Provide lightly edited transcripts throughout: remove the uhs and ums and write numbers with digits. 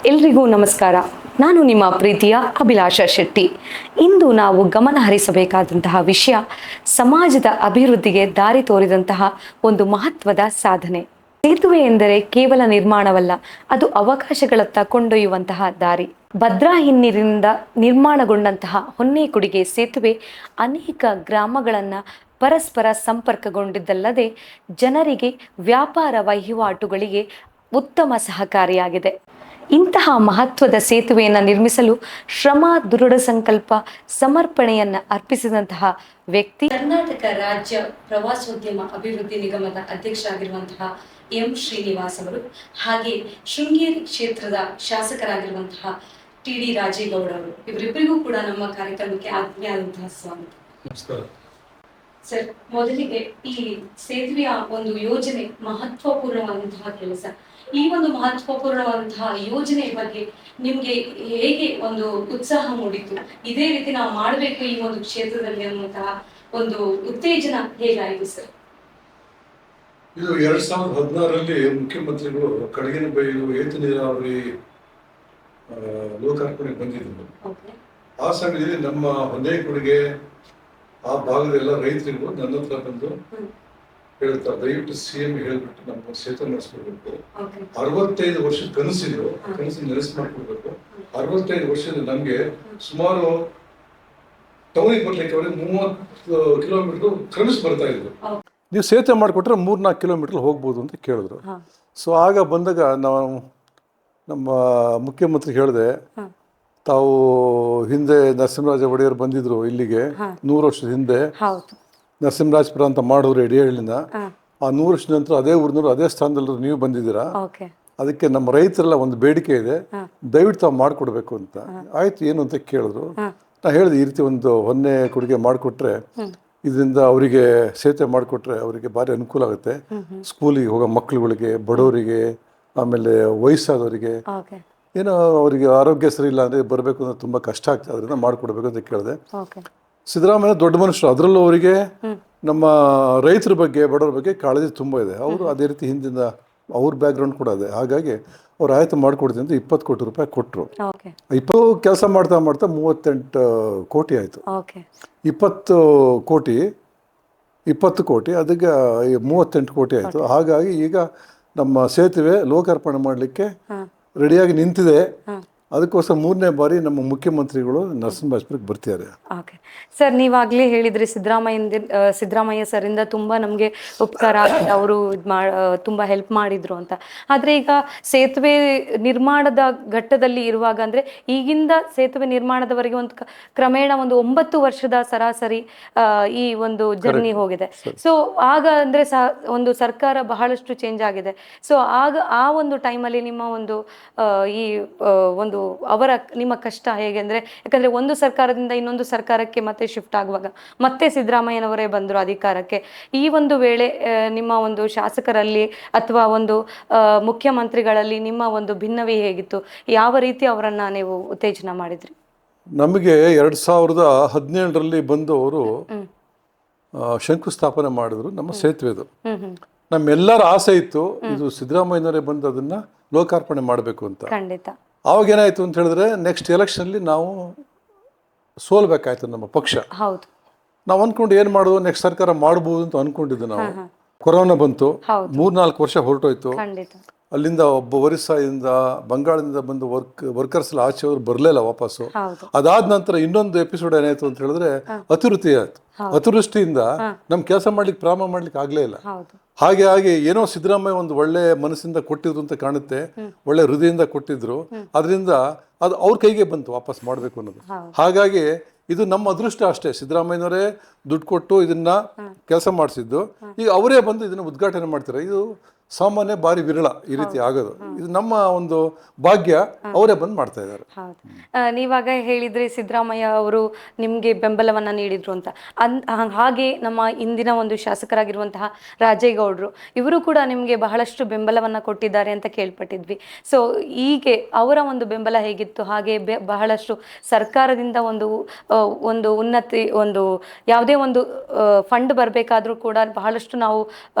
ಎಲ್ರಿಗೂ ನಮಸ್ಕಾರ. ನಾನು ನಿಮ್ಮ ಪ್ರೀತಿಯ ಅಭಿಲಾಷಾ ಶೆಟ್ಟಿ. ಇಂದು ನಾವು ಗಮನ ಹರಿಸಬೇಕಾದಂತಹ ವಿಷಯ ಸಮಾಜದ ಅಭಿವೃದ್ಧಿಗೆ ದಾರಿ ತೋರಿದಂತಹ ಒಂದು ಮಹತ್ವದ ಸಾಧನೆ. ಸೇತುವೆ ಎಂದರೆ ಕೇವಲ ನಿರ್ಮಾಣವಲ್ಲ, ಅದು ಅವಕಾಶಗಳತ್ತ ಕೊಂಡೊಯ್ಯುವಂತಹ ದಾರಿ. ಭದ್ರಾ ಹಿನ್ನೀರಿನಿಂದ ನಿರ್ಮಾಣಗೊಂಡಂತಹ ಹೊನ್ನೇಕುಡಿಗೆ ಸೇತುವೆ ಅನೇಕ ಗ್ರಾಮಗಳನ್ನು ಪರಸ್ಪರ ಸಂಪರ್ಕಗೊಂಡಿದ್ದಲ್ಲದೆ ಜನರಿಗೆ ವ್ಯಾಪಾರ ವಹಿವಾಟುಗಳಿಗೆ ಉತ್ತಮ ಸಹಕಾರಿಯಾಗಿದೆ. ಇಂತಹ ಮಹತ್ವದ ಸೇತುವೆಯನ್ನು ನಿರ್ಮಿಸಲು ಶ್ರಮ, ದೃಢ ಸಂಕಲ್ಪ, ಸಮರ್ಪಣೆಯನ್ನು ಅರ್ಪಿಸಿದಂತಹ ವ್ಯಕ್ತಿ ಕರ್ನಾಟಕ ರಾಜ್ಯ ಪ್ರವಾಸೋದ್ಯಮ ಅಭಿವೃದ್ಧಿ ನಿಗಮದ ಅಧ್ಯಕ್ಷರಾಗಿರುವಂತಹ ಎಂ ಶ್ರೀನಿವಾಸ್ ಅವರು, ಹಾಗೆ ಶೃಂಗೇರಿ ಕ್ಷೇತ್ರದ ಶಾಸಕರಾಗಿರುವಂತಹ ಟಿ.ಡಿ. ರಾಜೇಗೌಡ ಅವರು. ಇವರಿಬ್ಬರಿಗೂ ಕೂಡ ನಮ್ಮ ಕಾರ್ಯಕ್ರಮಕ್ಕೆ ಆತ್ಮೀಯವಾದಂತಹ ಸ್ವಾಗತ. ನಮಸ್ಕಾರ ಸರ್, ಮೊದಲಿಗೆ ಈ ಸೇತುವೆಯ ಒಂದು ಯೋಜನೆ ಮಹತ್ವಪೂರ್ಣವಾದಂತಹ ಕೆಲಸ. ಈ ಒಂದು ಮಹತ್ವಪೂರ್ಣವಾದಂತಹ ಯೋಜನೆಯ ಬಗ್ಗೆ ನಿಮ್ಗೆ ಹೇಗೆ ಒಂದು ಉತ್ಸಾಹ ಮೂಡಿತು? ಇದೇ ರೀತಿ ನಾವು ಮಾಡಬೇಕು ಈ ಒಂದು ಕ್ಷೇತ್ರದಲ್ಲಿ ಅನ್ನುವಂತಹ ಒಂದು ಉತ್ತೇಜನ ಹೇಗಾಯಿತು ಸರ್? ಇದು 2016ರಲ್ಲಿ ಮುಖ್ಯಮಂತ್ರಿಗಳು ಕಡಗಿನ ಬೈಲು ಏತ ನೀರಾವರಿ ಲೋಕಾರ್ಪಣೆಗೆ ಬಂದಿದ್ರು. ಆ ಸಮಯದಲ್ಲಿ ನಮ್ಮ ಹೊನ್ನೇಕುಡಿಗೆ ಆ ಭಾಗದೆಲ್ಲ ರೈತರಿಗೂ ನನ್ನ ಹತ್ರ ಬಂದು ಹೇಳ್ತಾರೆ, ದಯವಿಟ್ಟು CM ಹೇಳ್ಬಿಟ್ಟು ನಮ್ಮ ಸೇತುವೆ ನಡೆಸ್ಕೊಡ್ಬೇಕು. 65 ವರ್ಷದ ಕನಸಿದ್ರು, ಕನಸು ನೆಲೆಸ್ ಮಾಡ್ಕೊಡ್ಬೇಕು. 65 ವರ್ಷದ ನಮ್ಗೆ ಸುಮಾರು ಟೌನಿಗೆ ಬರ್ಲಿಕ್ಕೆ ಅವ್ರಿಗೆ 30 ಕಿಲೋಮೀಟರ್ ಕನಸು ಬರ್ತಾ ಇದ್ರು. ನೀವು ಸೇತುವೆ ಮಾಡಿಕೊಟ್ರೆ 3-4 ಕಿಲೋಮೀಟರ್ ಹೋಗ್ಬೋದು ಅಂತ ಕೇಳಿದ್ರು. ಸೊ ಆಗ ಬಂದಾಗ ನಾವು ನಮ್ಮ ಮುಖ್ಯಮಂತ್ರಿ ಹೇಳಿದೆ, ತಾವು ಹಿಂದೆ ನರಸಿಂಹರಾಜ ಒಡೆಯರ್ ಬಂದಿದ್ರು ಇಲ್ಲಿಗೆ 100 ವರ್ಷದ ಹಿಂದೆ, ನರಸಿಂಹರಾಜಪುರ ಅಂತ ಮಾಡೋರು ಎಡಿಹಳ್ಳಿನ. ಆ 100 ವರ್ಷದ ನಂತರ ಅದೇ ಊರಿನವರು ಅದೇ ಸ್ಥಾನದಲ್ಲಿ ನೀವು ಬಂದಿದ್ದೀರಾ, ಅದಕ್ಕೆ ನಮ್ಮ ರೈತರೆಲ್ಲ ಒಂದು ಬೇಡಿಕೆ ಇದೆ, ದಯವಿಟ್ಟು ತಾವು ಮಾಡಿಕೊಡ್ಬೇಕು ಅಂತ. ಆಯ್ತು, ಏನು ಅಂತ ಕೇಳಿದ್ರು. ನಾ ಹೇಳಿದೆ, ಈ ರೀತಿ ಒಂದು ಹೊನ್ನೇಕುಡಿಗೆ ಮಾಡಿಕೊಟ್ರೆ, ಇದರಿಂದ ಅವರಿಗೆ ಸೇತುವೆ ಮಾಡಿಕೊಟ್ರೆ ಅವರಿಗೆ ಭಾರಿ ಅನುಕೂಲ ಆಗುತ್ತೆ. ಸ್ಕೂಲಿಗೆ ಹೋಗೋ ಮಕ್ಕಳುಗಳಿಗೆ, ಬಡವರಿಗೆ, ಆಮೇಲೆ ವಯಸ್ಸಾದವರಿಗೆ, ಏನೋ ಅವರಿಗೆ ಆರೋಗ್ಯ ಸರಿ ಇಲ್ಲ ಅಂದರೆ ಬರಬೇಕು ಅಂದ್ರೆ ತುಂಬ ಕಷ್ಟ ಆಗ್ತದೆ, ಅದರಿಂದ ಮಾಡಿಕೊಡ್ಬೇಕು ಅಂತ ಕೇಳಿದೆ. ಸಿದ್ದರಾಮಯ್ಯ ದೊಡ್ಡ ಮನುಷ್ಯರು, ಅದರಲ್ಲೂ ಅವರಿಗೆ ನಮ್ಮ ರೈತರ ಬಗ್ಗೆ, ಬಡವರ ಬಗ್ಗೆ ಕಾಳಜಿ ತುಂಬ ಇದೆ. ಅವರು ಅದೇ ರೀತಿ ಹಿಂದಿಂದ ಅವ್ರ ಬ್ಯಾಕ್ಗ್ರೌಂಡ್ ಕೂಡ ಇದೆ. ಹಾಗಾಗಿ ಅವ್ರು ಆಯ್ತು ಮಾಡಿಕೊಡ್ತೀನಿ ಅಂತ 20 ಕೋಟಿ ರೂಪಾಯಿ ಕೊಟ್ಟರು. 20 ಕೆಲಸ ಮಾಡ್ತಾ ಮಾಡ್ತಾ 38 ಕೋಟಿ ಆಯಿತು. 20 ಕೋಟಿ ಅದಕ್ಕೆ 38 ಕೋಟಿ ಆಯಿತು. ಹಾಗಾಗಿ ಈಗ ನಮ್ಮ ಸೇತುವೆ ಲೋಕಾರ್ಪಣೆ ಮಾಡಲಿಕ್ಕೆ ರೆಡಿಯಾಗಿ ನಿಂತಿದೆ. ಅದಕ್ಕೋಸ್ಕರ 3ನೇ ಬಾರಿ ನಮ್ಮ ಮುಖ್ಯಮಂತ್ರಿಗಳು ನರಸಿಂಹರಾಜಪುರಕ್ಕೆ ಬರ್ತಿದ್ದಾರೆ. ಓಕೆ ಸರ್, ನೀವಾಗಲೇ ಹೇಳಿದ್ರಿ ಸಿದ್ದರಾಮಯ್ಯ ಸರಿಂದ ತುಂಬ ನಮಗೆ ಉಪಕಾರ, ಅವರು ತುಂಬ ಹೆಲ್ಪ್ ಮಾಡಿದ್ರು ಅಂತ. ಆದರೆ ಈಗ ಸೇತುವೆ ನಿರ್ಮಾಣದ ಘಟ್ಟದಲ್ಲಿ ಇರುವಾಗ, ಅಂದರೆ ಈಗಿಂದ ಸೇತುವೆ ನಿರ್ಮಾಣದವರೆಗೆ ಒಂದು ಕ್ರಮೇಣ ಒಂದು 9 ವರ್ಷದ ಸರಾಸರಿ ಈ ಒಂದು ಜರ್ನಿ ಹೋಗಿದೆ. ಸೊ ಆಗ ಅಂದರೆ ಒಂದು ಸರ್ಕಾರ ಬಹಳಷ್ಟು ಚೇಂಜ್ ಆಗಿದೆ. ಸೊ ಆಗ ಆ ಒಂದು ಟೈಮಲ್ಲಿ ನಿಮ್ಮ ಒಂದು ಈ ಒಂದು ನಿಮ್ಮ ಕಷ್ಟ ಹೇಗೆ ಅಂದರೆ, ಯಾಕಂದರೆ ಒಂದು ಸರ್ಕಾರದಿಂದ ಇನ್ನೊಂದು ಸರ್ಕಾರಕ್ಕೆ ಮತ್ತೆ ಶಿಫ್ಟ್ ಆಗುವಾಗ ಮತ್ತೆ ಸಿದ್ದರಾಮಯ್ಯನವರೇ ಬಂದರು ಅಧಿಕಾರಕ್ಕೆ. ಈ ಒಂದು ವೇಳೆ ನಿಮ್ಮ ಒಂದು ಶಾಸಕರಲ್ಲಿ ಅಥವಾ ಒಂದು ಮುಖ್ಯಮಂತ್ರಿಗಳಲ್ಲಿ ನಿಮ್ಮ ಒಂದು ಭಿನ್ನವೇ ಹೇಗಿತ್ತು? ಯಾವ ರೀತಿ ಅವರನ್ನ ನೀವು ಉತ್ತೇಜನ ಮಾಡಿದ್ರಿ? ನಮಗೆ 2017ರಲ್ಲಿ ಬಂದು ಅವರು ಶಂಕುಸ್ಥಾಪನೆ ಮಾಡಿದ್ರು ನಮ್ಮ ಸೇತುವೆದು. ನಮ್ಮೆಲ್ಲರ ಆಸೆ ಇತ್ತು, ಇದು ಸಿದ್ದರಾಮಯ್ಯನವರೇ ಬಂದು ಅದನ್ನ ಲೋಕಾರ್ಪಣೆ ಮಾಡಬೇಕು ಅಂತ. ಖಂಡಿತ. ಅವಾಗ ಏನಾಯ್ತು ಅಂತ ಹೇಳಿದ್ರೆ, ನೆಕ್ಸ್ಟ್ ಎಲೆಕ್ಷನ್ಲಿ ನಾವು ಸೋಲ್ಬೇಕಾಯ್ತು ನಮ್ಮ ಪಕ್ಷ. ನಾವು ಅನ್ಕೊಂಡು ಏನು ಮಾಡೋದು, ನೆಕ್ಸ್ಟ್ ಸರ್ಕಾರ ಮಾಡ್ಬೋದು ಅಂತ ಅನ್ಕೊಂಡಿದ್ದು ನಾವು. ಕೊರೋನಾ ಬಂತು, 3-4 ವರ್ಷ ಹೊರಟೋಯ್ತು. ಅಲ್ಲಿಂದ ಒರಿಸ್ಸಾದಿಂದ, ಬಂಗಾಳದಿಂದ ಬಂದು ವರ್ಕರ್ಸ್ ಎಲ್ಲ ಆಚೆ ಅವರು ಬರಲಿಲ್ಲ ವಾಪಸ್ಸು. ಅದಾದ ನಂತರ ಇನ್ನೊಂದು ಎಪಿಸೋಡ್ ಏನಾಯ್ತು ಅಂತ ಹೇಳಿದ್ರೆ, ಅತಿವೃಷ್ಟಿ ಆಯ್ತು. ಅತಿವೃಷ್ಟಿಯಿಂದ ನಮ್ ಕೆಲಸ ಮಾಡ್ಲಿಕ್ಕೆ ಪ್ರಾರಂಭ ಮಾಡ್ಲಿಕ್ಕೆ ಆಗ್ಲೇ ಇಲ್ಲ. ಹಾಗೆ ಏನೋ ಸಿದ್ದರಾಮಯ್ಯ ಒಂದು ಒಳ್ಳೆ ಮನಸ್ಸಿಂದ ಕೊಟ್ಟಿದ್ರು ಅಂತ ಕಾಣುತ್ತೆ, ಒಳ್ಳೆ ಹೃದಯದಿಂದ ಕೊಟ್ಟಿದ್ರು. ಅದರಿಂದ ಅದು ಅವ್ರ ಕೈಗೆ ಬಂತು ವಾಪಸ್ ಮಾಡಬೇಕು ಅನ್ನೋದು. ಹಾಗಾಗಿ ಇದು ನಮ್ಮ ಅದೃಷ್ಟ ಅಷ್ಟೇ, ಸಿದ್ದರಾಮಯ್ಯನವರೇ ದುಡ್ಡು ಕೊಟ್ಟು ಇದನ್ನ ಕೆಲಸ ಮಾಡಿಸಿದ್ದು. ಈಗ ಅವರೇ ಬಂದು ಇದನ್ನ ಉದ್ಘಾಟನೆ ಮಾಡ್ತಾರೆ. ಇದು ಸಾಮಾನ್ಯ, ಭಾರಿ ವಿರಳ ಈ ರೀತಿ ಆಗೋದು. ಇದು ನಮ್ಮ ಒಂದು ಭಾಗ್ಯ, ಅವರೇ ಬಂದು ಮಾಡ್ತಾ ಇದ್ದಾರೆ. ನೀವಾಗ ಹೇಳಿದ್ರಿ ಸಿದ್ದರಾಮಯ್ಯ ಅವರು ನಿಮ್ಗೆ ಬೆಂಬಲವನ್ನ ನೀಡಿದ್ರು ಅಂತ. ಹಾಗೆ ನಮ್ಮ ಇಂದಿನ ಒಂದು ಶಾಸಕರಾಗಿರುವಂತಹ ರಾಜೇಗೌಡರು, ಇವರು ಕೂಡ ನಿಮ್ಗೆ ಬಹಳಷ್ಟು ಬೆಂಬಲವನ್ನ ಕೊಟ್ಟಿದ್ದಾರೆ ಅಂತ ಕೇಳ್ಪಟ್ಟಿದ್ವಿ. ಸೊ ಹೀಗೆ ಅವರ ಒಂದು ಬೆಂಬಲ ಹೇಗಿತ್ತು? ಹಾಗೆ ಬಹಳಷ್ಟು ಸರ್ಕಾರದಿಂದ ಒಂದು ಉನ್ನತಿ, ಒಂದು ಯಾವುದೇ ಒಂದು ಫಂಡ್ ಬರಬೇಕಾದ್ರೂ ಕೂಡ ಬಹಳಷ್ಟು ನಾವು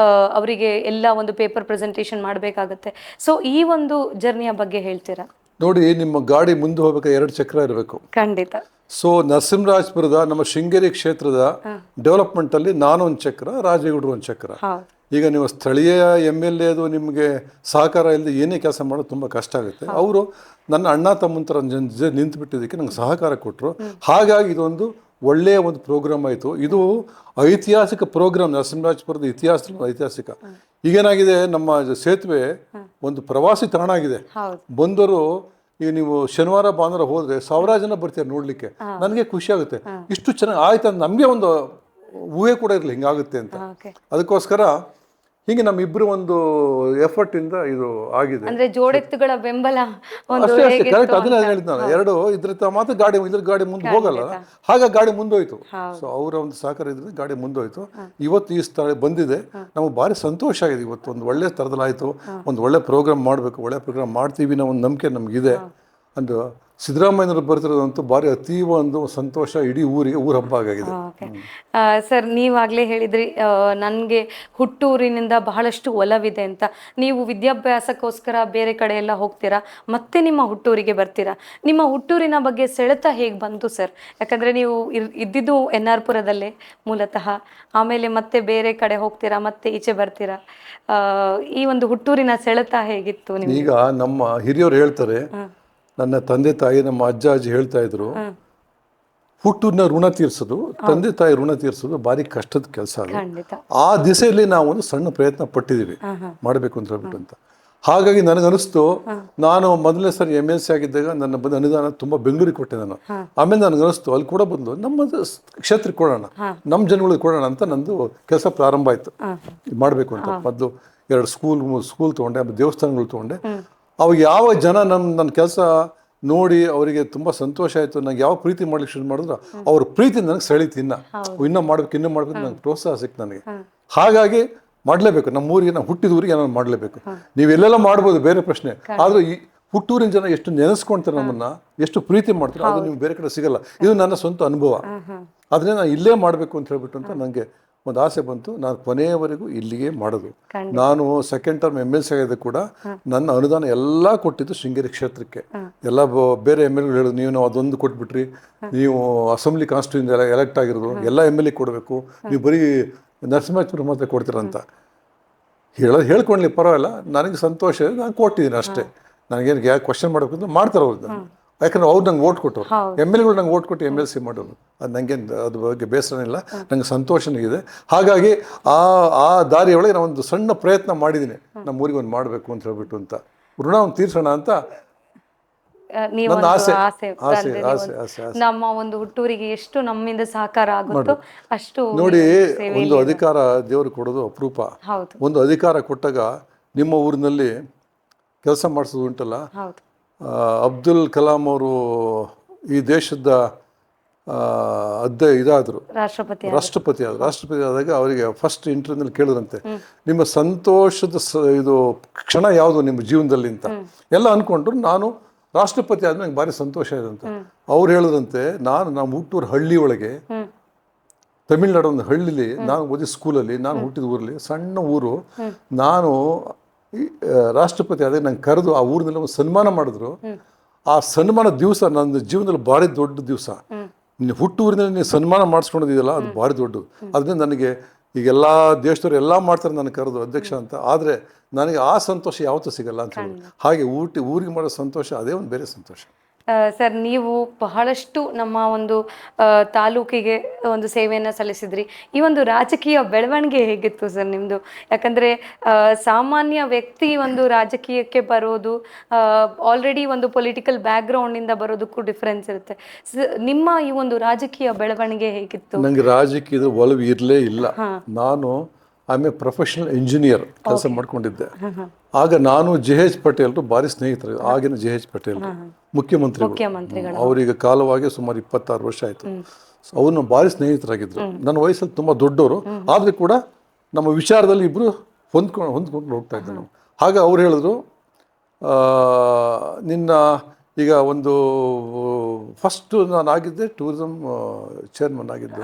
ಅವರಿಗೆ ಎಲ್ಲ ಒಂದು ಪೇಪರ್ ಪ್ರೆಸೆಂಟೇಷನ್ ಮಾಡಬೇಕಾಗುತ್ತೆ. ಸೊ ಈ ಒಂದು ಜರ್ನಿಯ ಬಗ್ಗೆ ಹೇಳ್ತೀರಾ? ನೋಡಿ, ನಿಮ್ಮ ಗಾಡಿ ಮುಂದೆ ಹೋಗ್ಬೇಕಾದ್ರೆ 2 ಚಕ್ರ ಇರಬೇಕು. ಖಂಡಿತ. ಸೊ ನರಸಿಂಹರಾಜಪುರದ ನಮ್ಮ ಶೃಂಗೇರಿ ಕ್ಷೇತ್ರದ ಡೆವಲಪ್ಮೆಂಟಲ್ಲಿ ನಾನು ಒಂದು ಚಕ್ರ, ರಾಜೇಗೌಡರು ಒಂದು ಚಕ್ರ. ಈಗ ನೀವು ಸ್ಥಳೀಯ MLA ಅದು ನಿಮಗೆ ಸಹಕಾರ ಇಲ್ಲದೆ ಏನೇ ಕೆಲಸ ಮಾಡೋದು ತುಂಬ ಕಷ್ಟ ಆಗುತ್ತೆ. ಅವರು ನನ್ನ ಅಣ್ಣ ತಮ್ಮನ ಥರ ನಿಂತು ಬಿಟ್ಟಿದ್ದಕ್ಕೆ ನಂಗೆ ಸಹಕಾರ ಕೊಟ್ಟರು. ಹಾಗಾಗಿ ಇದೊಂದು ಒಳ್ಳೆಯ ಒಂದು ಪ್ರೋಗ್ರಾಮ್ ಆಯಿತು. ಇದು ಐತಿಹಾಸಿಕ ಪ್ರೋಗ್ರಾಮ್, ನರಸಿಂಹರಾಜಪುರದ ಐತಿಹಾಸಿಕ. ಈಗೇನಾಗಿದೆ, ನಮ್ಮ ಸೇತುವೆ ಒಂದು ಪ್ರವಾಸಿ ತಾಣ ಆಗಿದೆ. ಬಂದರು ಈಗ ನೀವು ಶನಿವಾರ ಭಾನುವಾರ ಹೋದ್ರೆ 1000 ಜನ ಬರ್ತಾರೆ ನೋಡ್ಲಿಕ್ಕೆ. ನನಗೆ ಖುಷಿ ಆಗುತ್ತೆ, ಇಷ್ಟು ಚೆನ್ನಾಗಿ ಆಯ್ತು ಅಂತ. ನಮಗೆ ಒಂದು ಊಹೆ ಕೂಡ ಇರಲಿ ಹಿಂಗಾಗುತ್ತೆ ಅಂತ. ಅದಕ್ಕೋಸ್ಕರ ಹೀಗೆ ನಮ್ಮಿಬ್ರು ಒಂದು ಎಫರ್ಟ್ ಇಂದ ಇದು ಆಗಿದೆ. ಅಂದ್ರೆ ಜೋಡೆತ್ತುಗಳ ಬೆಂಬಲ ಅಷ್ಟೇ ಕರೆಕ್ಟ್. ಅದನ್ನೇ ಹೇಳಿದ್ ನಾನು. 2 ಇದ್ರ ಮಾತ್ರ ಗಾಡಿ ಮುಂದೆ ಹೋಗಲ್ಲ, ಹಾಗಾಗಿ ಗಾಡಿ ಮುಂದೋಯ್ತು. ಸೊ ಅವರ ಒಂದು ಸಹಕಾರ ಇದ್ರೆ ಗಾಡಿ ಮುಂದೋಯ್ತು. ಇವತ್ತು ಈ ಸ್ಥಳ ಬಂದಿದೆ, ನಮಗೆ ಭಾರಿ ಸಂತೋಷ ಆಗಿದೆ. ಇವತ್ತು ಒಂದು ಒಳ್ಳೆ ಥರದಲ್ಲಾಯಿತು. ಒಂದು ಒಳ್ಳೆ ಪ್ರೋಗ್ರಾಮ್ ಮಾಡಬೇಕು, ಒಳ್ಳೆ ಪ್ರೋಗ್ರಾಮ್ ಮಾಡ್ತೀವಿ ಅನ್ನೋ ಒಂದು ನಂಬಿಕೆ ನಮಗಿದೆ. ಅಂದು ಸಿದ್ದರಾಮಯ್ಯನವರು ಬರ್ತಿರೋದಂತೂ ಭಾರಿ ಅತೀವ ಒಂದು ಸಂತೋಷ. ಇಡೀ ಊರಿಗೆ ಊರ ಹಬ್ಬ ಆಗಿದೆ. ಸರ್, ನೀವಾಗಲೇ ಹೇಳಿದ್ರಿ ನನಗೆ ಹುಟ್ಟೂರಿನಿಂದ ಬಹಳಷ್ಟು ಒಲವಿದೆ ಅಂತ. ನೀವು ವಿದ್ಯಾಭ್ಯಾಸಕ್ಕೋಸ್ಕರ ಬೇರೆ ಕಡೆ ಎಲ್ಲ ಹೋಗ್ತೀರಾ, ಮತ್ತೆ ನಿಮ್ಮ ಹುಟ್ಟೂರಿಗೆ ಬರ್ತೀರಾ. ನಿಮ್ಮ ಹುಟ್ಟೂರಿನ ಬಗ್ಗೆ ಸೆಳೆತ ಹೇಗೆ ಬಂತು ಸರ್? ಯಾಕಂದರೆ ನೀವು ಇದ್ದಿದ್ದು NR ಪುರದಲ್ಲೇ ಮೂಲತಃ, ಆಮೇಲೆ ಮತ್ತೆ ಬೇರೆ ಕಡೆ ಹೋಗ್ತೀರಾ, ಮತ್ತೆ ಈಚೆ ಬರ್ತೀರಾ. ಈ ಒಂದು ಹುಟ್ಟೂರಿನ ಸೆಳೆತ ಹೇಗಿತ್ತು ನಿಮಗೆ? ಈಗ ನಮ್ಮ ಹಿರಿಯರು ಹೇಳ್ತಾರೆ, ನನ್ನ ತಂದೆ ತಾಯಿ ನಮ್ಮ ಅಜ್ಜ ಅಜ್ಜಿ ಹೇಳ್ತಾ ಇದ್ರು, ಹುಟ್ಟೂರಿನ ಋಣ ತೀರ್ಸೋದು, ತಂದೆ ತಾಯಿ ಋಣ ತೀರ್ಸೋದು ಭಾರಿ ಕಷ್ಟದ ಕೆಲಸ. ಆ ದಿಸೆಯಲ್ಲಿ ನಾವು ಒಂದು ಸಣ್ಣ ಪ್ರಯತ್ನ ಪಟ್ಟಿದ್ದೀವಿ, ಮಾಡಬೇಕು ಅಂತ ಹೇಳ್ಬಿಟ್ಟು ಅಂತ. ಹಾಗಾಗಿ ನನಗನಿಸ್ತು, ನಾನು ಮೊದಲನೇ ಸರಿ MLC ಆಗಿದ್ದಾಗ ನನ್ನ ಬಂದ ಅನುದಾನ ತುಂಬ ಬೆಂಗಳೂರಿಗೆ ಕೊಟ್ಟೆ ನಾನು. ಆಮೇಲೆ ನನಗನಿಸ್ತು ಅಲ್ಲಿ ಕೂಡ ಬಂದು ನಮ್ಮ ಕ್ಷೇತ್ರಕ್ಕೆ ಕೊಡೋಣ, ನಮ್ಮ ಜನಗಳಿಗೆ ಕೊಡೋಣ ಅಂತ ನಂದು ಕೆಲಸ ಪ್ರಾರಂಭ ಆಯಿತು. ಮಾಡಬೇಕು ಅಂತ ಮೊದಲು 2 ಸ್ಕೂಲ್ ತೊಗೊಂಡೆ, ದೇವಸ್ಥಾನಗಳು ತೊಗೊಂಡೆ. ಅವಾಗ ಯಾವ ಜನ ನನ್ನ ಕೆಲಸ ನೋಡಿ ಅವರಿಗೆ ತುಂಬ ಸಂತೋಷ ಆಯಿತು, ನಂಗೆ ಯಾವ ಪ್ರೀತಿ ಮಾಡ್ಲಿಕ್ಕೆ ಶುರು ಮಾಡಿದ್ರು, ಅವ್ರ ಪ್ರೀತಿ ನನಗೆ ಸೆಳೀತು. ಇನ್ನೂ ಮಾಡ್ಬೇಕು ನನಗೆ ಪ್ರೋತ್ಸಾಹ ಸಿಕ್ತು ನನಗೆ. ಹಾಗಾಗಿ ಮಾಡಲೇಬೇಕು, ನಮ್ಮ ಊರಿಗೆ, ನಾವು ಹುಟ್ಟಿದ ಊರಿಗೆ ಏನಾದ್ರು ಮಾಡಲೇಬೇಕು. ನೀವೆಲ್ಲೆಲ್ಲ ಮಾಡ್ಬೋದು, ಬೇರೆ ಪ್ರಶ್ನೆ. ಆದರೂ ಈ ಹುಟ್ಟೂರಿನ ಜನ ಎಷ್ಟು ನೆನೆಸ್ಕೊಳ್ತಾರೆ ನಮ್ಮನ್ನ, ಎಷ್ಟು ಪ್ರೀತಿ ಮಾಡ್ತಾರೆ, ಅದು ನಿಮ್ಗೆ ಬೇರೆ ಕಡೆ ಸಿಗಲ್ಲ. ಇದು ನನ್ನ ಸ್ವಂತ ಅನುಭವ. ಅದನ್ನೇ ನಾನು ಇಲ್ಲೇ ಮಾಡಬೇಕು ಅಂತ ಹೇಳ್ಬಿಟ್ಟು ಅಂತ ನನಗೆ ಒಂದು ಆಸೆ ಬಂತು. ನಾನು ಕೊನೆಯವರೆಗೂ ಇಲ್ಲಿಗೆ ಮಾಡೋದು. ನಾನು ಸೆಕೆಂಡ್ ಟರ್ಮ್ MLC ಆಗಿದ್ದ ಕೂಡ ನನ್ನ ಅನುದಾನ ಎಲ್ಲ ಕೊಟ್ಟಿದ್ದು ಶೃಂಗೇರಿ ಕ್ಷೇತ್ರಕ್ಕೆ. ಎಲ್ಲ ಬೇರೆ MLA ಹೇಳೋದು, ನೀವು ಅದೊಂದು ಕೊಟ್ಬಿಟ್ರಿ, ನೀವು ಅಸೆಂಬ್ಲಿ ಕಾನ್ಸ್ಟಿಟ್ಯೂನ್ಸಿ ಎಲೆಕ್ಟ್ ಆಗಿರೋದು ಎಲ್ಲ MLA ಕೊಡಬೇಕು, ನೀವು ಬರೀ ನರಸಿಂಹರಾಜಪುರ ಮಾತ್ರ ಕೊಡ್ತೀರಂತ ಹೇಳ್ಕೊಳ್ಳಿ, ಪರವಾಗಿಲ್ಲ, ನನಗೆ ಸಂತೋಷ, ನಾನು ಕೊಟ್ಟಿದ್ದೀನಿ ಅಷ್ಟೇ. ನನಗೇನು ಯಾಕೆ ಕ್ವಶನ್ ಮಾಡಬೇಕು ಅಂತ ಮಾಡ್ತಾರೆ ಅವ್ರು. ಯಾಕಂದ್ರೆ ಅವ್ರು ನಂಗೆ ಓಟ್ ಕೊಟ್ಟರು, MLAಗಳು ನಂಗೆ ಓಟ್ ಕೊಟ್ಟು MLC ಮಾಡೋರು. ಅದು ನನಗೆ ಅದ್ರ ಬಗ್ಗೆ ಬೇಸರ ಇಲ್ಲ, ನಂಗೆ ಸಂತೋಷನೇ ಇದೆ. ಹಾಗಾಗಿ ಆ ದಾರಿಯೊಳಗೆ ನಾನು ಒಂದು ಸಣ್ಣ ಪ್ರಯತ್ನ ಮಾಡಿದ್ದೀನಿ, ನಮ್ಮ ಊರಿಗೆ ಒಂದು ಮಾಡಬೇಕು ಅಂತ ಹೇಳ್ಬಿಟ್ಟು ಅಂತ, ಋಣ ಒಂದು ತೀರ್ಸೋಣ ಅಂತ ನನ್ನ ಆಸೆ. ನಮ್ಮ ಒಂದು ಹುಟ್ಟೂರಿಗೆ ಎಷ್ಟು ನಮ್ಮಿಂದ ಸಹಕಾರ ಆಗುತ್ತೋ ಅಷ್ಟು. ನೋಡಿ, ಒಂದು ಅಧಿಕಾರ ದೇವರು ಕೊಡೋದು ಅಪರೂಪ. ಒಂದು ಅಧಿಕಾರ ಕೊಟ್ಟಾಗ ನಿಮ್ಮ ಊರಿನಲ್ಲಿ ಕೆಲಸ ಮಾಡಿಸೋದು ಉಂಟಲ್ಲ, ಅಬ್ದುಲ್ ಕಲಾಂ ಅವರು ಈ ದೇಶದ ರಾಷ್ಟ್ರಪತಿ ಆದಾಗ ಅವರಿಗೆ ಫಸ್ಟ್ ಇಂಟರ್ವ್ಯೂನಲ್ಲಿ ಕೇಳಿದ್ರಂತೆ, ನಿಮ್ಮ ಸಂತೋಷದ ಇದು ಕ್ಷಣ ಯಾವುದು ನಿಮ್ಮ ಜೀವನದಲ್ಲಿ ಅಂತ. ಎಲ್ಲ ಅನ್ಕೊಂಡ್ರು, ನಾನು ರಾಷ್ಟ್ರಪತಿ ಆದ್ಮೇಲೆ ನಂಗೆ ಭಾರಿ ಸಂತೋಷ ಇದೆ ಅಂತ. ಅವ್ರು ಹೇಳಿದ್ರಂತೆ, ನಮ್ಮ ಹುಟ್ಟೂರು ಹಳ್ಳಿ ಒಳಗೆ, ತಮಿಳ್ನಾಡು ಒಂದು ಹಳ್ಳಿಲಿ ನಾನು ಓದಿ ಸ್ಕೂಲಲ್ಲಿ, ನಾನು ಹುಟ್ಟಿದ ಊರಲ್ಲಿ, ಸಣ್ಣ ಊರು, ನಾನು ರಾಷ್ಟ್ರಪತಿ ಆದಾಗ ನಂಗೆ ಕರೆದು ಆ ಊರಿನಲ್ಲಿ ಒಂದು ಸನ್ಮಾನ ಮಾಡಿದ್ರು. ಆ ಸನ್ಮಾನ ದಿವಸ ನನ್ನ ಜೀವನದಲ್ಲಿ ಭಾರಿ ದೊಡ್ಡ ದಿವಸ. ಹುಟ್ಟೂರಿನಲ್ಲಿ ನೀವು ಸನ್ಮಾನ ಮಾಡಿಸ್ಕೊಂಡಿದ್ದೀಯಲ್ಲ, ಅದು ಭಾರಿ ದೊಡ್ಡದು. ಅದರಿಂದ ನನಗೆ ಈಗೆಲ್ಲ ದೇಶದವ್ರು ಎಲ್ಲ ಮಾಡ್ತಾರೆ ನನಗೆ ಕರೆದು ಅಧ್ಯಕ್ಷ ಅಂತ. ಆದರೆ ನನಗೆ ಆ ಸಂತೋಷ ಯಾವತ್ತೂ ಸಿಗಲ್ಲ ಅಂತ ಹೇಳಿ. ಹಾಗೆ ಊರಿಗೆ ಮಾಡೋ ಸಂತೋಷ ಅದೇ ಒಂದು ಬೇರೆ ಸಂತೋಷ. ಸರ್, ನೀವು ಬಹಳಷ್ಟು ನಮ್ಮ ಒಂದು ತಾಲೂಕಿಗೆ ಒಂದು ಸೇವೆಯನ್ನು ಸಲ್ಲಿಸಿದ್ರಿ. ಈ ಒಂದು ರಾಜಕೀಯ ಬೆಳವಣಿಗೆ ಹೇಗಿತ್ತು ಸರ್ ನಿಮ್ಮದು? ಯಾಕಂದರೆ ಸಾಮಾನ್ಯ ವ್ಯಕ್ತಿ ಒಂದು ರಾಜಕೀಯಕ್ಕೆ ಬರೋದು, ಆಲ್ರೆಡಿ ಒಂದು ಪೊಲಿಟಿಕಲ್ ಬ್ಯಾಕ್ಗ್ರೌಂಡಿಂದ ಬರೋದಕ್ಕೂ ಡಿಫ್ರೆನ್ಸ್ ಇರುತ್ತೆ. ನಿಮ್ಮ ಈ ಒಂದು ರಾಜಕೀಯ ಬೆಳವಣಿಗೆ ಹೇಗಿತ್ತು? ನನಗೆ ರಾಜಕೀಯದ ಒಲವು ಇರಲೇ ಇಲ್ಲ. ನಾನು ಪ್ರೊಫೆಷನಲ್ ಇಂಜಿನಿಯರ್ ಕೆಲಸ ಮಾಡ್ಕೊಂಡಿದ್ದೆ. ಆಗ ನಾನು JH ಪಟೇಲ್ರು ಭಾರಿ ಸ್ನೇಹಿತರು. ಆಗಿನ JH ಪಟೇಲ್ ಮುಖ್ಯಮಂತ್ರಿಗಳು, ಅವರಿಗೆ ಕಾಲವಾಗಿ ಸುಮಾರು 26 ವರ್ಷ ಆಯಿತು. ಅವ್ರನ್ನ ಭಾರಿ ಸ್ನೇಹಿತರಾಗಿದ್ರು. ನನ್ನ ವಯಸ್ಸಲ್ಲಿ ತುಂಬ ದೊಡ್ಡವರು, ಆದರೂ ಕೂಡ ನಮ್ಮ ವಿಚಾರದಲ್ಲಿ ಇಬ್ಬರು ಹೊಂದ್ಕೊಂಡು ಹೋಗ್ತಾ ಇದ್ದೆ ನಾವು. ಹಾಗೆ ಅವ್ರು ಹೇಳಿದ್ರು, ನಿನ್ನ ಈಗ ಒಂದು ಫಸ್ಟ್ ನಾನು ಆಗಿದ್ದೆ ಟೂರಿಸಮ್ ಚೇರ್ಮನ್ ಆಗಿದ್ದೆ.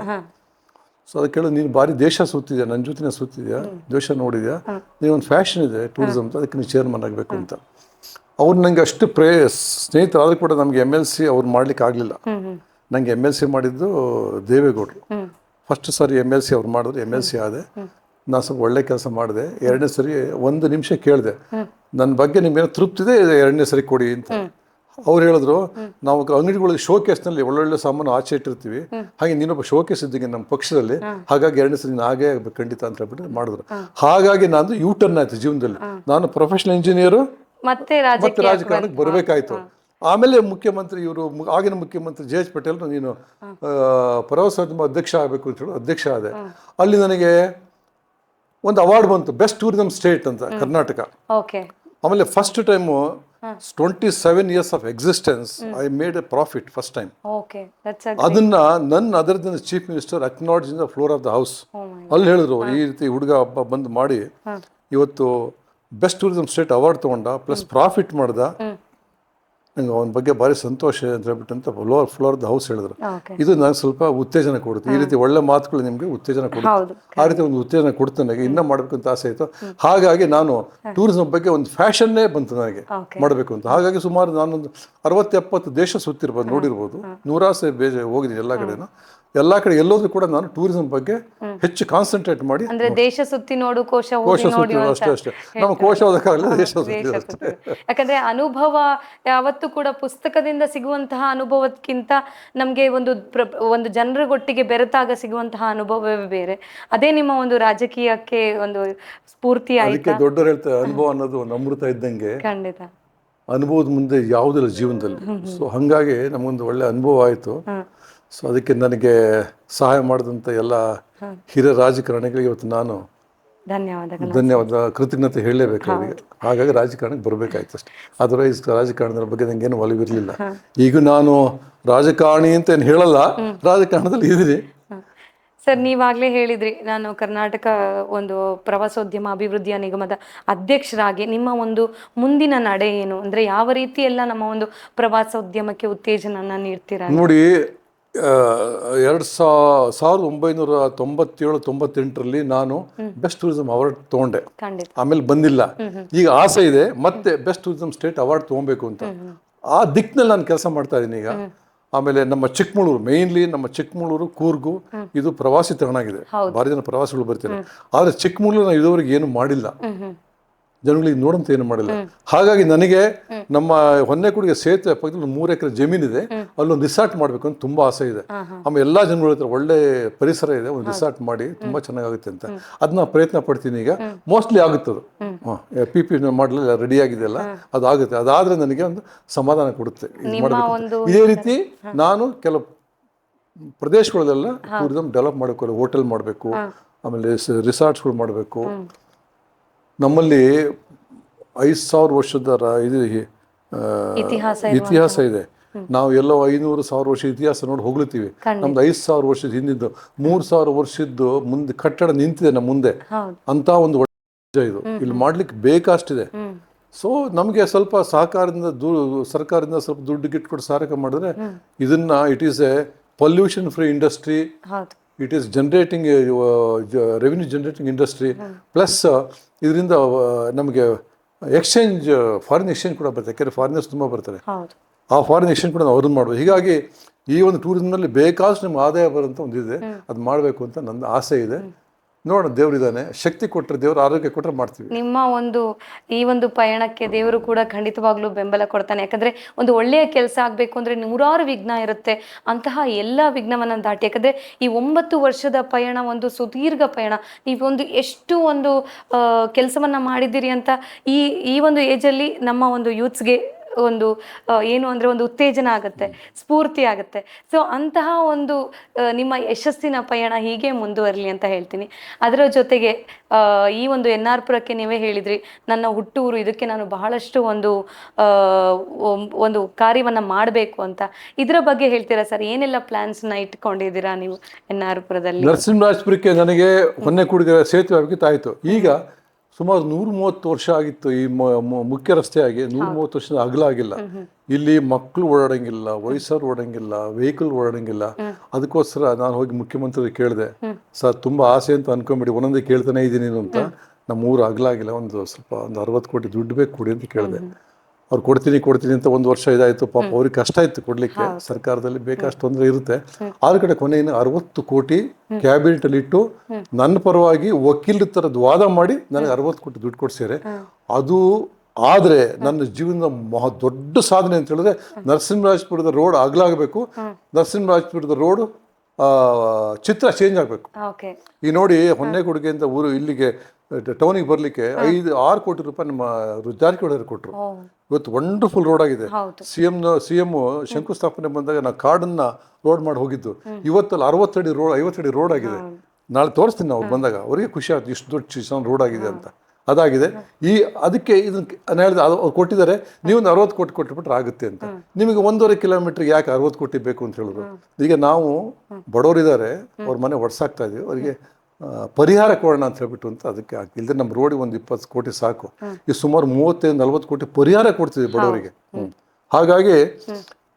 ಸೊ ಅದಕ್ಕೆ ಕೇಳಿದ್ರು, ನೀನು ಭಾರಿ ದೇಶ ಸುತ್ತಿದ್ಯಾ, ನನ್ನ ಜೊತೆನೇ ಸುತ್ತಿದ್ಯಾ, ದೇಶ ನೋಡಿದ್ಯಾ, ನೀನೊಂದು ಫ್ಯಾಷನ್ ಇದೆ ಟೂರಿಸಮ್ ಅಂತ, ಅದಕ್ಕೆ ನೀವು ಚೇರ್ಮನ್ ಆಗಬೇಕು ಅಂತ. ಅವ್ರು ನನಗೆ ಅಷ್ಟು ಸ್ನೇಹಿತರಾದರೂ ಕೂಡ ನಮಗೆ MLC ಅವ್ರು ಮಾಡ್ಲಿಕ್ಕೆ ಆಗಲಿಲ್ಲ. ನನಗೆ MLC ಮಾಡಿದ್ದು ದೇವೇಗೌಡರು. ಫಸ್ಟ್ ಸಾರಿ MLC ಅವ್ರು ಮಾಡಿದ್ರು, MLC ಆದೆ. ನಾನು ಸ್ವಲ್ಪ ಒಳ್ಳೆ ಕೆಲಸ ಮಾಡಿದೆ. 2ನೇ ಸರಿ 1 ನಿಮಿಷ ಕೇಳಿದೆ, ನನ್ನ ಬಗ್ಗೆ ನಿಮ್ಗೇನೋ ತೃಪ್ತಿ ಇದೆ, 2ನೇ ಸರಿ ಕೊಡಿ ಅಂತ. ಅವ್ರು ಹೇಳಿದ್ರು, ನಾವು ಅಂಗಡಿಗಳಿಗೆ ಶೋಕೇಸ್ನಲ್ಲಿ ಒಳ್ಳೊಳ್ಳೆ ಸಾಮಾನು ಆಚೆ ಇಟ್ಟಿರ್ತೀವಿ, ಹಾಗೆ ನೀನೊಬ್ಬ ಶೋಕೇಸ್ ಇದ್ದಂಗೆ ನಮ್ಮ ಪಕ್ಷದಲ್ಲಿ, ಹಾಗಾಗಿ 2ನೇ ಸರಿ ಹಾಗೆ ಖಂಡಿತ ಅಂತ ಹೇಳ್ಬಿಟ್ಟು ಮಾಡಿದ್ರು. ಹಾಗಾಗಿ ನಾನು ಯೂಟರ್ನ್ ಆಯ್ತು ಜೀವನದಲ್ಲಿ. ನಾನು ಪ್ರೊಫೆಷನಲ್ ಇಂಜಿನಿಯರು ಮತ್ತೆ ರಾಜಕಾರಣಕ್ಕೆ ಬರಬೇಕಾಯ್ತು. ಆಮೇಲೆ ಮುಖ್ಯಮಂತ್ರಿ ಇವರು ಆಗಿನ ಮುಖ್ಯಮಂತ್ರಿ JH ಪಟೇಲ್ ನೀನು ಪ್ರವಾಸೋದ್ಯಮ ಅಧ್ಯಕ್ಷ ಆಗಬೇಕು ಅಂತ ಹೇಳಿ ಅಧ್ಯಕ್ಷ ಆದೆ. ಅಲ್ಲಿ ನನಗೆ ಒಂದು ಅವಾರ್ಡ್ ಬಂತು, ಬೆಸ್ಟ್ ಟೂರಿಸಂ ಸ್ಟೇಟ್ ಅಂತ ಕರ್ನಾಟಕ. ಆಮೇಲೆ first time 27 years of existence I made a profit first time. ಅದನ್ನ ಅದರ chief minister acknowledge in the floor of the house. ಅಲ್ಲಿ ಹೇಳಿದ್ರು, ಈ ರೀತಿ ಹುಡುಗ ಹಬ್ಬ ಬಂದು ಮಾಡಿ ಇವತ್ತು ಬೆಸ್ಟ್ ಟೂರಿಸಂ ಸ್ಟೇಟ್ ಅವಾರ್ಡ್ ತೊಗೊಂಡ, ಪ್ಲಸ್ ಪ್ರಾಫಿಟ್ ಮಾಡ್ದ, ನಂಗೆ ಅವನ ಬಗ್ಗೆ ಭಾರಿ ಸಂತೋಷ ಅಂತ ಹೇಳ್ಬಿಟ್ಟು ಅಂತ ಫ್ಲೋರ್ ದ ಹೌಸ್ ಹೇಳಿದ್ರು. ಇದು ನನಗೆ ಸ್ವಲ್ಪ ಉತ್ತೇಜನ ಕೊಡುತ್ತೆ. ಈ ರೀತಿ ಒಳ್ಳೆ ಮಾತುಗಳು ನಿಮಗೆ ಉತ್ತೇಜನ ಕೊಡುತ್ತೆ. ಆ ರೀತಿ ಒಂದು ಉತ್ತೇಜನ ಕೊಡ್ತು ನನಗೆ, ಇನ್ನೂ ಮಾಡಬೇಕು ಅಂತ ಆಸೆ ಆಯಿತು. ಹಾಗಾಗಿ ನಾನು ಟೂರಿಸಂ ಬಗ್ಗೆ ಒಂದು ಫ್ಯಾಷನ್ನೇ ಬಂತು ನನಗೆ ಮಾಡಬೇಕು ಅಂತ. ಹಾಗಾಗಿ ಸುಮಾರು ನಾನೊಂದು 60-70 ದೇಶ ಸುತ್ತಿರ್ಬೋದು, ನೋಡಿರ್ಬೋದು, 100 ಹೋಗಿದ್ದೀನಿ ಎಲ್ಲ ಕಡೆನೂ. ಎಲ್ಲ ಕಡೆ ಎಲ್ಲೋದ್ರೂ ಕೂಡ ನಾನು ಟೂರಿಸಂ ಬಗ್ಗೆ ಹೆಚ್ಚು ಕಾನ್ಸಂಟ್ರೇಟ್ ಮಾಡಿ, ಅಂದ್ರೆ ದೇಶ ಸುತ್ತಿ ನೋಡು ಕೋಶ ಸುತ್ತಿ ಅಷ್ಟೇ ನಮ್ಮ ಕೋಶ ಓದಕ್ಕಾಗಲ್ಲ, ದೇಶ ಸುತ್ತಿ. ಯಾಕಂದ್ರೆ ಅನುಭವ ಯಾವತ್ತೂ ಕೂಡ ಪುಸ್ತಕದಿಂದ ಸಿಗುವಂತಹ ಅನುಭವಕ್ಕಿಂತ ನಮ್ಗೆ ಒಂದು ಜನರಿಗೊಟ್ಟಿಗೆ ಬೆರೆತಾಗ ಸಿಗುವಂತಹ ಅನುಭವವೇ ಬೇರೆ. ಅದೇ ನಿಮ್ಮ ಒಂದು ರಾಜಕೀಯಕ್ಕೆ ಒಂದು ಸ್ಫೂರ್ತಿ ಆಯ್ತು. ದೊಡ್ಡವರು ಹೇಳ್ತಾರೆ, ಅನುಭವ ಅನ್ನೋದು ಒಂದು ಅಮೃತ ಇದ್ದಂಗೆ, ಖಂಡಿತ ಅನುಭವದ ಮುಂದೆ ಯಾವುದಿಲ್ಲ ಜೀವನದಲ್ಲಿ. ಸೊ ಹಾಗಾಗಿ ನಮಗೊಂದು ಒಳ್ಳೆ ಅನುಭವ ಆಯಿತು. ಸೊ ಅದಕ್ಕೆ ನನಗೆ ಸಹಾಯ ಮಾಡಿದಂಥ ಎಲ್ಲ ಹಿರಿಯ ರಾಜಕಾರಣಿಗಳಿಗೆ ಇವತ್ತು ನಾನು ಧನ್ಯವಾದ ಕೃತಜ್ಞತೆ ಹೇಳಲೇಬೇಕು ಅವರಿಗೆ. ಹಾಗಾಗಿ ರಾಜಕಾರಣಕ್ಕೆ ಬರಬೇಕಾಯ್ತು ಅಷ್ಟೇ. ಅದರ್ವೈಸ್ ರಾಜಕಾರಣದ ಬಗ್ಗೆ ನನಗೇನು ಒಲವಿರಲಿಲ್ಲ. ಈಗ ನಾನು ರಾಜಕಾರಣಿ ಅಂತ ಏನು ಹೇಳಲ್ಲ, ರಾಜಕಾರಣದಲ್ಲಿ ಇದ್ದೀನಿ. ಸರ್, ನೀವಾಗಲೇ ಹೇಳಿದ್ರಿ, ನಾನು ಕರ್ನಾಟಕ ಒಂದು ಪ್ರವಾಸೋದ್ಯಮ ಅಭಿವೃದ್ಧಿಯ ನಿಗಮದ ಅಧ್ಯಕ್ಷರಾಗಿ ನಿಮ್ಮ ಒಂದು ಮುಂದಿನ ನಡೆ ಏನು, ಅಂದರೆ ಯಾವ ರೀತಿ ಎಲ್ಲ ನಮ್ಮ ಒಂದು ಪ್ರವಾಸೋದ್ಯಮಕ್ಕೆ ಉತ್ತೇಜನ ನೀಡ್ತೀರಾ? ನೋಡಿ, 1997-98ರಲ್ಲಿ ನಾನು ಬೆಸ್ಟ್ ಟೂರಿಸಂ ಅವಾರ್ಡ್ ತೊಗೊಂಡೆ. ಆಮೇಲೆ ಬಂದಿಲ್ಲ. ಈಗ ಆಸೆ ಇದೆ ಮತ್ತೆ ಬೆಸ್ಟ್ ಟೂರಿಸಂ ಸ್ಟೇಟ್ ಅವಾರ್ಡ್ ತೊಗೊಬೇಕು ಅಂತ. ಆ ದಿಕ್ಕಿನಲ್ಲಿ ನಾನು ಕೆಲಸ ಮಾಡ್ತಾ ಇದ್ದೀನಿ ಈಗ. ಆಮೇಲೆ ನಮ್ಮ ಚಿಕ್ಕಮಗಳೂರು, ಮೇನ್ಲಿ ನಮ್ಮ ಚಿಕ್ಕಮಗಳೂರು, ಕೂರ್ಗು ಇದು ಪ್ರವಾಸಿ ತಾಣ ಆಗಿದೆ. ಭಾರಿ ಜನ ಪ್ರವಾಸಿಗಳು ಬರ್ತಾರೆ. ಆದರೆ ಚಿಕ್ಕಮಗಳೂರು ನಾವು ಇದುವರೆಗೆ ಏನು ಮಾಡಿಲ್ಲ, ಜನಗಳಿಗೆ ನೋಡಂತ ಏನು ಮಾಡಿಲ್ಲ. ಹಾಗಾಗಿ ನನಗೆ ನಮ್ಮ ಹೊನ್ನೇಕೊಡಿಗೆ ಸೇತುವೆ ಪಕ್ಕದಲ್ಲಿ 3 ಎಕರೆ ಜಮೀನಿದೆ, ಅಲ್ಲೊಂದು ರಿಸಾರ್ಟ್ ಮಾಡಬೇಕು ಅಂತ ತುಂಬ ಆಸೆ ಇದೆ. ಆಮೇಲೆ ಎಲ್ಲ ಜನಗಳ ಹತ್ರ ಒಳ್ಳೆ ಪರಿಸರ ಇದೆ, ಒಂದು ರಿಸಾರ್ಟ್ ಮಾಡಿ ತುಂಬ ಚೆನ್ನಾಗುತ್ತೆ ಅಂತ ಅದನ್ನ ಪ್ರಯತ್ನ ಪಡ್ತೀನಿ. ಈಗ ಮೋಸ್ಟ್ಲಿ ಆಗುತ್ತದು. PP ಮಾಡಲಿಲ್ಲ, ರೆಡಿ ಆಗಿದೆಯಲ್ಲ, ಅದಾಗುತ್ತೆ. ಅದಾದರೆ ನನಗೆ ಒಂದು ಸಮಾಧಾನ ಕೊಡುತ್ತೆ. ಇದೇ ರೀತಿ ನಾನು ಕೆಲವು ಪ್ರದೇಶಗಳಲ್ಲೆಲ್ಲ ಟೂರಿಸಂ ಡೆವಲಪ್ ಮಾಡಬೇಕು, ಹೋಟೆಲ್ ಮಾಡಬೇಕು, ಆಮೇಲೆ ರಿಸಾರ್ಟ್ಸ್ಗಳು ಮಾಡಬೇಕು. ನಮ್ಮಲ್ಲಿ 5000 ವರ್ಷದ ಇತಿಹಾಸ ಇದೆ. ನಾವು ಎಲ್ಲೋ 500,000 ವರ್ಷ ಇತಿಹಾಸ ನೋಡಿ ಹೋಗ್ಲತ್ತೀವಿ. ನಮ್ದು 5000 ವರ್ಷದ ಹಿಂದಿದ್ದು, 3000 ವರ್ಷದ್ದು ಮುಂದೆ ಕಟ್ಟಡ ನಿಂತಿದೆ ನಮ್ಮ ಮುಂದೆ. ಅಂತ ಒಂದು ಒಳ್ಳೆ ಇದು ಇಲ್ಲಿ ಮಾಡ್ಲಿಕ್ಕೆ ಬೇಕಷ್ಟಿದೆ. ಸೊ ನಮಗೆ ಸ್ವಲ್ಪ ಸಹಕಾರದಿಂದ ಸರ್ಕಾರದಿಂದ ಸ್ವಲ್ಪ ದುಡ್ಡು ಗಿಟ್ಕೊಟ್ಟು ಸಹಾಯ ಮಾಡಿದ್ರೆ ಇದನ್ನ it is A pollution free industry. It is generating revenue generating industry. Plus ಇದರಿಂದ ನಮಗೆ ಎಕ್ಸ್ಚೇಂಜ್, ಫಾರಿನ್ ಎಕ್ಸ್ಚೇಂಜ್ ಕೂಡ ಬರುತ್ತೆ. ಯಾಕೆಂದರೆ ಫಾರಿನರ್ಸ್ ತುಂಬ ಬರ್ತಾರೆ. ಆ ಫಾರಿನ್ ಎಕ್ಸ್ಚೇಂಜ್ ಕೂಡ ನಾವು ಅವ್ರನ್ನ ಮಾಡ್ಬೋದು. ಹೀಗಾಗಿ ಈ ಒಂದು ಟೂರಿಸಮ್ನಲ್ಲಿ ಬೇಕಾದಷ್ಟು ನಮ್ಗೆ ಆದಾಯ ಬರೋಂಥ ಒಂದು ಇದೆ. ಅದು ಮಾಡಬೇಕು ಅಂತ ನನ್ನ ಆಸೆ ಇದೆ. ನೋಡೋಣ, ದೇವರಿದ್ದಾನೆ, ಶಕ್ತಿ ಕೊಟ್ಟರೆ, ದೇವರು ಆರೋಗ್ಯ ಕೊಟ್ಟರೆ ಮಾಡ್ತೀವಿ. ನಿಮ್ಮ ಈ ಒಂದು ಪಯಣಕ್ಕೆ ದೇವರು ಕೂಡ ಖಂಡಿತವಾಗ್ಲೂ ಬೆಂಬಲ ಕೊಡ್ತಾನೆ. ಯಾಕಂದ್ರೆ ಒಂದು ಒಳ್ಳೆಯ ಕೆಲಸ ಆಗಬೇಕು ಅಂದ್ರೆ 100 ವಿಘ್ನ ಇರುತ್ತೆ. ಅಂತಹ ಎಲ್ಲ ವಿಘ್ನವನ್ನ ದಾಟಿ, ಯಾಕಂದ್ರೆ ಈ 9 ವರ್ಷದ ಪಯಣ ಒಂದು ಸುದೀರ್ಘ ಪಯಣ. ನೀವೊಂದು ಎಷ್ಟು ಒಂದು ಕೆಲಸವನ್ನ ಮಾಡಿದ್ದೀರಿ ಅಂತ ಈ ಒಂದು ಏಜಲ್ಲಿ ನಮ್ಮ ಒಂದು ಯೂತ್ಸ್ಗೆ ಒಂದು ಏನು ಅಂದರೆ ಒಂದು ಉತ್ತೇಜನ ಆಗುತ್ತೆ, ಸ್ಫೂರ್ತಿ ಆಗುತ್ತೆ. ಸೊ ಅಂತಹ ಒಂದು ನಿಮ್ಮ ಯಶಸ್ಸಿನ ಪಯಣ ಹೀಗೆ ಮುಂದುವರಲಿ ಅಂತ ಹೇಳ್ತೀನಿ. ಅದರ ಜೊತೆಗೆ ಈ ಒಂದು NR ಪುರಕ್ಕೆ ನೀವೇ ಹೇಳಿದ್ರಿ, ನನ್ನ ಹುಟ್ಟೂರು, ಇದಕ್ಕೆ ನಾನು ಬಹಳಷ್ಟು ಒಂದು ಕಾರ್ಯವನ್ನು ಮಾಡಬೇಕು ಅಂತ. ಇದರ ಬಗ್ಗೆ ಹೇಳ್ತೀರಾ ಸರ್? ಏನೆಲ್ಲ ಪ್ಲಾನ್ಸ್ನ ಇಟ್ಕೊಂಡಿದ್ದೀರಾ ನೀವು NR ಪುರದಲ್ಲಿ? ನರಸಿಂಹರಾಜಪುರಕ್ಕೆ ನನಗೆ ಹೊನ್ನೇಕೊಡಿಗೆ ಸೇತುವೆ ಆಗಬೇಕಾಯ್ತು. ಈಗ ಸುಮಾರು 130 ವರ್ಷ ಆಗಿತ್ತು ಈ ಮುಖ್ಯ ರಸ್ತೆ ಆಗಿ. 130 ವರ್ಷದ ಅಗಲ ಆಗಿಲ್ಲ. ಇಲ್ಲಿ ಮಕ್ಕಳು ಓಡಾಡಂಗಿಲ್ಲ, ವಯಸ್ಸರು ಓಡಂಗಿಲ್ಲ, ವೆಹಿಕಲ್ ಓಡಾಡಂಗಿಲ್ಲ. ಅದಕ್ಕೋಸ್ಕರ ನಾನು ಹೋಗಿ ಮುಖ್ಯಮಂತ್ರಿ ಕೇಳಿದೆ, ಸರ್ ತುಂಬ ಆಸೆ ಅಂತ ಅನ್ಕೊಂಬಿಡಿ, ಒಂದೊಂದೇ ಕೇಳ್ತಾನೆ ಇದ್ದೀನಿ ಅಂತ. ನಮ್ಮ ಊರು ಅಗಲ ಆಗಿಲ್ಲ, ಒಂದು 60 ಕೋಟಿ ದುಡ್ಡು ಬೇಕು ಕೊಡಿ ಅಂತ ಕೇಳಿದೆ. ಅವ್ರು ಕೊಡ್ತೀನಿ ಅಂತ 1 ವರ್ಷ ಇದಾಯಿತು. ಪಾಪ ಅವ್ರಿಗೆ ಕಷ್ಟ ಇತ್ತು ಕೊಡಲಿಕ್ಕೆ, ಸರ್ಕಾರದಲ್ಲಿ ಬೇಕಷ್ಟು ತೊಂದರೆ ಇರುತ್ತೆ. ಆದ ಕಡೆ ಕೊನೆಯನ್ನು 60 ಕೋಟಿ ಕ್ಯಾಬಿನೆಟಲ್ಲಿ ಇಟ್ಟು ನನ್ನ ಪರವಾಗಿ ವಕೀಲರ ಥರದ್ದು ವಾದ ಮಾಡಿ ನನಗೆ 60 ಕೋಟಿ ದುಡ್ಡು ಕೊಡ್ಸಿದ್ದಾರೆ. ಅದು ಆದರೆ ನನ್ನ ಜೀವನದ ದೊಡ್ಡ ಸಾಧನೆ ಅಂತ ಹೇಳಿದ್ರೆ ನರಸಿಂಹರಾಜಪುರದ ರೋಡ್ ಅಗಲಾಗಬೇಕು, ನರಸಿಂಹರಾಜಪುರದ ರೋಡ್ ಚಿತ್ರ ಚೇಂಜ್ ಆಗಬೇಕು. ಈ ನೋಡಿ ಹೊನ್ನೇಕೊಡಿಗೆ ಅಂತ ಊರು ಇಲ್ಲಿಗೆ ಟೌನಿಗೆ ಬರಲಿಕ್ಕೆ 5-6 ಕೋಟಿ ರೂಪಾಯಿ ನಮ್ಮ ಜಾರಕಿಹೊಳಿ ಕೊಟ್ಟರು. ಇವತ್ತು ವಂಡರ್ಫುಲ್ ರೋಡ್ ಆಗಿದೆ. ಸಿ ಎಂ ಶಂಕುಸ್ಥಾಪನೆ ಬಂದಾಗ ನಾವು ಕಾಡನ್ನ ರೋಡ್ ಮಾಡಿ ಹೋಗಿದ್ದು, ಇವತ್ತಲ್ಲಿ 60 ಅಡಿ ರೋಡ್ 50 ಅಡಿ ರೋಡ್ ಆಗಿದೆ. ನಾಳೆ ತೋರಿಸ್ತೀನಿ ನಾವು ಬಂದಾಗ, ಅವರಿಗೆ ಖುಷಿ ಆಯ್ತು ಇಷ್ಟು ದೊಡ್ಡ ರೋಡ್ ಆಗಿದೆ ಅಂತ. ಅದಾಗಿದೆ. ಅದಕ್ಕೆ ಇದನ್ನ ಹೇಳಿದ ಅವ್ರು ಕೊಟ್ಟಿದ್ದಾರೆ, ನೀವು 60 ಕೋಟಿ ಕೊಟ್ಟುಬಿಟ್ರೆ ಆಗುತ್ತೆ ಅಂತ. ನಿಮಗೆ 1.5 ಕಿಲೋಮೀಟರ್ ಯಾಕೆ 60 ಕೋಟಿ ಬೇಕು ಅಂತ ಹೇಳಿದ್ರು. ಈಗ ನಾವು ಬಡವರಿದ್ದಾರೆ, ಅವ್ರ ಮನೆ ಒಡ್ಸಾಕ್ತಾ ಇದೀವಿ, ಅವರಿಗೆ ಪರಿಹಾರ ಕೊಡೋಣ ಅಂತ ಹೇಳ್ಬಿಟ್ಟು ಅಂತ ಅದಕ್ಕೆ ಇಲ್ಲದೆ ನಮ್ಮ ರೋಡಿಗೆ 20 ಕೋಟಿ ಸಾಕು. ಈ ಸುಮಾರು 35-40 ಕೋಟಿ ಪರಿಹಾರ ಕೊಡ್ತೀವಿ ಬಡವರಿಗೆ. ಹಾಗಾಗಿ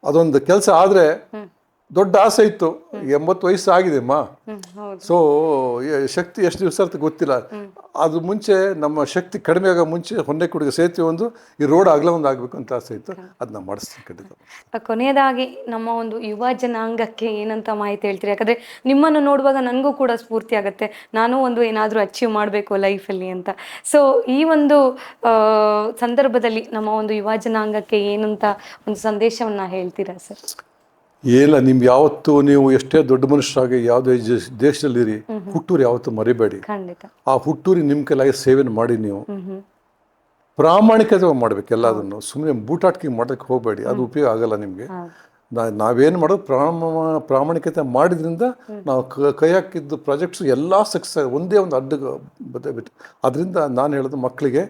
ಅದೊಂದು ಕೆಲಸ ಆದರೆ ದೊಡ್ಡ ಆಸೆ ಇತ್ತು. 80 ವಯಸ್ಸು ಆಗಿದೆ ಅಮ್ಮ. ಸೊ ಶಕ್ತಿ ಎಷ್ಟು ದಿವಸ ಅಂತ ಗೊತ್ತಿಲ್ಲ. ಅದು ಮುಂಚೆ ನಮ್ಮ ಶಕ್ತಿ ಕಡಿಮೆ ಆಗೋ ಮುಂಚೆ ಹೊನ್ನೇಕೊಡಿಗೆ ಸೇತುವೆ ಒಂದು, ಈ ರೋಡ್ ಅಗಲ ಒಂದು ಆಗಬೇಕು ಅಂತ ಆಸೆ ಇತ್ತು. ಅದನ್ನ ಮಾಡಿಸ್ತೀನಿ ಖಂಡಿತ. ಕೊನೆಯದಾಗಿ ನಮ್ಮ ಒಂದು ಯುವ ಜನಾಂಗಕ್ಕೆ ಏನಂತ ಮಾಹಿತಿ ಹೇಳ್ತೀರಿ? ಯಾಕಂದರೆ ನಿಮ್ಮನ್ನು ನೋಡುವಾಗ ನನಗೂ ಕೂಡ ಸ್ಫೂರ್ತಿ ಆಗುತ್ತೆ, ನಾನು ಒಂದು ಏನಾದರೂ ಅಚೀವ್ ಮಾಡಬೇಕು ಲೈಫಲ್ಲಿ ಅಂತ. ಸೊ ಈ ಒಂದು ಸಂದರ್ಭದಲ್ಲಿ ನಮ್ಮ ಒಂದು ಯುವ ಜನಾಂಗಕ್ಕೆ ಏನಂತ ಒಂದು ಸಂದೇಶವನ್ನು ಹೇಳ್ತೀರಾ ಸರ್? ಏನಿಲ್ಲ, ನಿಮ್ಗೆ ಯಾವತ್ತು ನೀವು ಎಷ್ಟೇ ದೊಡ್ಡ ಮನುಷ್ಯರಾಗಿ ಯಾವುದೇ ದೇಶದಲ್ಲಿರಿ, ಹುಟ್ಟೂರು ಯಾವತ್ತು ಮರಿಬೇಡಿ. ಆ ಹುಟ್ಟೂರಿ ನಿಮ್ಮ ಕೈಲಾಗಿ ಸೇವೆನ ಮಾಡಿ. ನೀವು ಪ್ರಾಮಾಣಿಕತೆ ಮಾಡ್ಬೇಕು ಎಲ್ಲದನ್ನು. ಸುಮ್ಮನೆ ಬೂಟಾಟಿಕೆ ಮಾಡೋಕ್ಕೆ ಹೋಗಬೇಡಿ, ಅದು ಉಪಯೋಗ ಆಗಲ್ಲ ನಿಮಗೆ. ನಾವೇನು ಮಾಡೋದು ಪ್ರಾಮಾಣಿಕತೆ ಮಾಡಿದ್ರಿಂದ ನಾವು ಕೈ ಹಾಕಿದ್ದು ಪ್ರಾಜೆಕ್ಟ್ಸ್ ಎಲ್ಲ ಸಕ್ಸಸ್, ಒಂದೇ ಒಂದು ಅಡ್ಡ ಬಿಟ್ಟು. ಅದರಿಂದ ನಾನು ಹೇಳೋದು ಮಕ್ಕಳಿಗೆ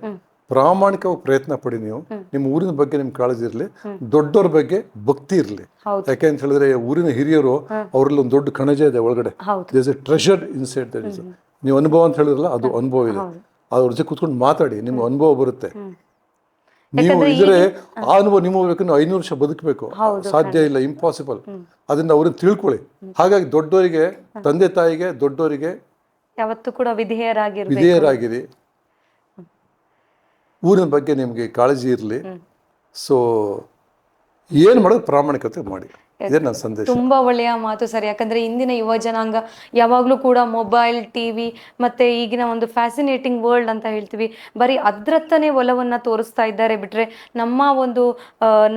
ಪ್ರಾಮಾಣಿಕವಾಗಿ ಪ್ರಯತ್ನ ಪಡಿ. ನೀವು ನಿಮ್ಮ ಊರಿನ ಬಗ್ಗೆ ನಿಮ್ಗೆ ಕಾಳಜಿ ಇರಲಿ, ದೊಡ್ಡವ್ರ ಬಗ್ಗೆ ಭಕ್ತಿ ಇರಲಿ. ಯಾಕೆ ಅಂತ ಹೇಳಿದ್ರೆ ಊರಿನ ಹಿರಿಯರು ಅವರಲ್ಲಿ ಒಂದು ದೊಡ್ಡ ಕಣಜ ಇದೆ ಒಳಗಡೆ. There's a treasure inside that is. ನೀವು ಅನುಭವ ಅಂತ ಹೇಳಿದ್ರಲ್ಲ, ಅದು ಅನುಭವ ಇದೆ. ಅವ್ರ ಜೊತೆ ಕೂತ್ಕೊಂಡು ಮಾತಾಡಿ, ನಿಮ್ಗೆ ಅನುಭವ ಬರುತ್ತೆ. ನೀವು ಇದ್ರೆ ಆ ಅನುಭವ ನಿಮ್ಮ ಬೇಕು. ನೀವು 500 ವರ್ಷ ಬದುಕಬೇಕು, ಸಾಧ್ಯ ಇಲ್ಲ, ಇಂಪಾಸಿಬಲ್. ಅದನ್ನ ಅವ್ರನ್ನ ತಿಳ್ಕೊಳ್ಳಿ. ಹಾಗಾಗಿ ದೊಡ್ಡವರಿಗೆ, ತಂದೆ ತಾಯಿಗೆ, ದೊಡ್ಡವರಿಗೆ ಯಾವತ್ತೂ ಕೂಡ ವಿಧೇಯರಾಗಿರಿ. ಊರಿನ ಬಗ್ಗೆ ನಿಮಗೆ ಕಾಳಜಿ ಇರಲಿ. ಸೊ ಏನು ಮಾಡೋದು ಪ್ರಾಮಾಣಿಕತೆ ಮಾಡಿ. ಇದೇ ನನ್ನ ಸಂದೇಶ. ತುಂಬಾ ಒಳ್ಳೆಯ ಮಾತು ಸರ್. ಯಾಕಂದ್ರೆ ಇಂದಿನ ಯುವ ಜನಾಂಗ ಯಾವಾಗಲೂ ಕೂಡ ಮೊಬೈಲ್, ಟಿವಿ ಮತ್ತೆ ಈಗಿನ ಒಂದು ಫ್ಯಾಸಿನೇಟಿಂಗ್ ವರ್ಲ್ಡ್ ಅಂತ ಹೇಳ್ತೀವಿ, ಬರೀ ಅದ್ರತ್ತನೇ ಒಲವನ್ನ ತೋರಿಸ್ತಾ ಇದ್ದಾರೆ ಬಿಟ್ರೆ ನಮ್ಮ ಒಂದು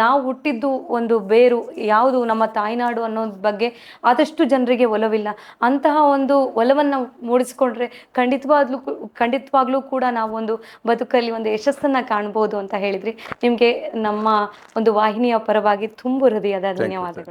ನಾವು ಹುಟ್ಟಿದ್ದು ಒಂದು ಬೇರು ಯಾವುದು, ನಮ್ಮ ತಾಯ್ನಾಡು ಅನ್ನೋದ್ ಬಗ್ಗೆ ಆದಷ್ಟು ಜನರಿಗೆ ಒಲವಿಲ್ಲ. ಅಂತಹ ಒಂದು ಒಲವನ್ನ ಮೂಡಿಸ್ಕೊಂಡ್ರೆ ಖಂಡಿತವಾಗ್ಲೂ ಕೂಡ ನಾವು ಒಂದು ಬದುಕಲ್ಲಿ ಒಂದು ಯಶಸ್ಸನ್ನ ಕಾಣ್ಬೋದು ಅಂತ ಹೇಳಿದ್ರಿ. ನಿಮ್ಗೆ ನಮ್ಮ ಒಂದು ವಾಹಿನಿಯ ಪರವಾಗಿ ತುಂಬು ಹೃದಯದ ಧನ್ಯವಾದಗಳು.